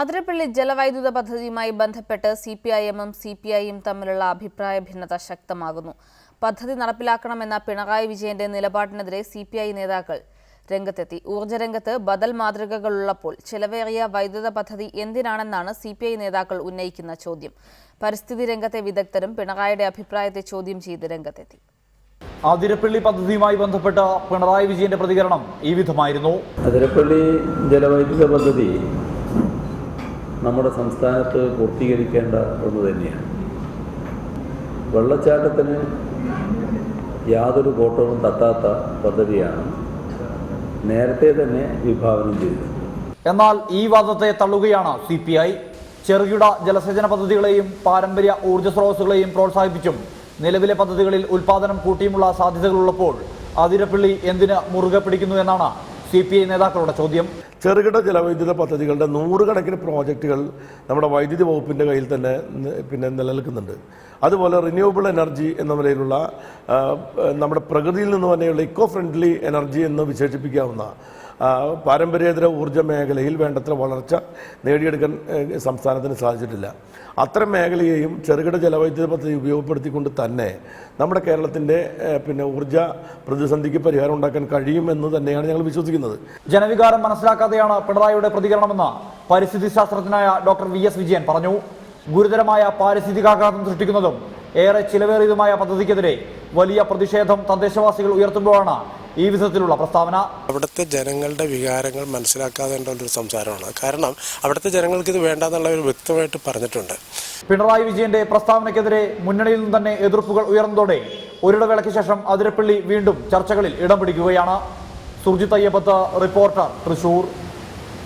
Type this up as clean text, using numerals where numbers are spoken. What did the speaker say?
അതിരപ്പള്ളി ജലവൈദ്യുത പദ്ധതിയുമായി ബന്ധപ്പെട്ട് സിപിഐഎമ്മും സിപിഐയും തമ്മിലുള്ള അഭിപ്രായ ഭിന്നത ശക്തമാകുന്നു. പദ്ധതി നടപ്പിലാക്കണമെന്ന പിണറായി വിജയന്റെ നിലപാടിനെതിരെ സിപിഐ നേതാക്കൾ രംഗത്തെത്തി. ഊർജ്ജരംഗത്ത് ബദൽ മാതൃകകളുള്ളപ്പോൾ ചെലവേറിയ വൈദ്യുത പദ്ധതി എന്തിനാണെന്നാണ് സിപിഐ നേതാക്കൾ ഉന്നയിക്കുന്ന ചോദ്യം. പരിസ്ഥിതി രംഗത്തെ വിദഗ്ധരും പിണറായിയുടെ അഭിപ്രായത്തെ ചോദ്യം ചെയ്ത് രംഗത്തെത്തി. അതിരപ്പള്ളി പദ്ധതിയുമായി ബന്ധപ്പെട്ട പിണറായി വിജയന്റെ പ്രതികരണം ഈ വിധമായിരുന്നു. അതിരപ്പള്ളി ജലവൈദ്യുത പദ്ധതി നമ്മുടെ സംസ്ഥാനത്ത് പൂർത്തീകരിക്കേണ്ട ഒന്ന് തന്നെയാണ്. വെള്ളച്ചാട്ടത്തിന് യാതൊരു കോട്ടവും തട്ടാത്ത പദ്ധതിയാണ് നേരത്തെ തന്നെ വിഭാവനം ചെയ്തത്. എന്നാൽ ഈ വാദത്തെ തള്ളുകയാണ് സിപിഐ. ചെറുകിട ജലസേചന പദ്ധതികളെയും പാരമ്പര്യ ഊർജ്ജ സ്രോതസ്സുകളെയും പ്രോത്സാഹിപ്പിച്ചും നിലവിലെ പദ്ധതികളിൽ ഉൽപാദനം കൂട്ടിയുമുള്ള സാധ്യതകളുള്ളപ്പോൾ അതിരപ്പള്ളി എന്തിന് മുറുകെ പിടിക്കുന്നു എന്നാണ് സിപിഐ നേതാക്കളുടെ ചോദ്യം. ചെറുകിട ജലവൈദ്യുത പദ്ധതികളുടെ നൂറുകണക്കിന് പ്രോജക്റ്റുകൾ നമ്മുടെ വൈദ്യുതി വകുപ്പിൻ്റെ കയ്യിൽ തന്നെ നിലനിൽക്കുന്നുണ്ട്. അതുപോലെ റിന്യൂവബിൾ എനർജി എന്ന നിലയിലുള്ള നമ്മുടെ പ്രകൃതിയിൽ നിന്ന് തന്നെയുള്ള ഇക്കോ ഫ്രണ്ട്ലി എനർജി എന്ന് വിശേഷിപ്പിക്കാവുന്ന പാരമ്പര്യേതര ഊർജ്ജ മേഖലയിൽ വേണ്ടത്ര വളർച്ച നേടിയെടുക്കാൻ സംസ്ഥാനത്തിന് സാധിച്ചിട്ടില്ല. അത്തരം മേഖലയെയും ചെറുകിട ജലവൈദ്യുത പദ്ധതി ഉപയോഗപ്പെടുത്തിക്കൊണ്ട് തന്നെ നമ്മുടെ കേരളത്തിൻ്റെ ഊർജ്ജ പ്രതിസന്ധിക്ക് പരിഹാരം ഉണ്ടാക്കാൻ കഴിയുമെന്ന് തന്നെയാണ് ഞങ്ങൾ വിശ്വസിക്കുന്നത്. ജനവികാരം മനസ്സിലാക്കാതെയാണ് പിണറായിയുടെ പ്രതികരണമെന്ന് പരിസ്ഥിതി ശാസ്ത്രജ്ഞനായ ഡോക്ടർ VS വിജയൻ പറഞ്ഞു. ഗുരുതരമായ പാരിസ്ഥിതികാഘാതം സൃഷ്ടിക്കുന്നതും ഏറെ ചിലവേറിയതുമായ പദ്ധതിക്കെതിരെ വലിയ പ്രതിഷേധം തദ്ദേശവാസികൾ ഉയർത്തുമ്പോഴാണ് ഈ വിധത്തിലുള്ള പ്രസ്താവന. അവിടുത്തെ ജനങ്ങളുടെ വികാരങ്ങൾ മനസ്സിലാക്കാതെയുള്ള ഒരു സംസാരമാണ്. കാരണം അവിടുത്തെ ജനങ്ങൾക്ക് ഇത് വേണ്ടെന്നുള്ളവർ വ്യക്തമായിട്ട് പറഞ്ഞിട്ടുണ്ട്. പിണറായി വിജയന്റെ പ്രസ്താവനയ്ക്കെതിരെ മുന്നണിയിൽ നിന്ന് തന്നെ എതിർപ്പുകൾ ഉയർന്നതോടെ ഒരിടവേളയ്ക്ക് ശേഷം അതിരപ്പള്ളി വീണ്ടും ചർച്ചകളിൽ ഇടം പിടിക്കുകയാണ്. സുർജിത് അയ്യപ്പത്ത്, റിപ്പോർട്ടർ, തൃശൂർ.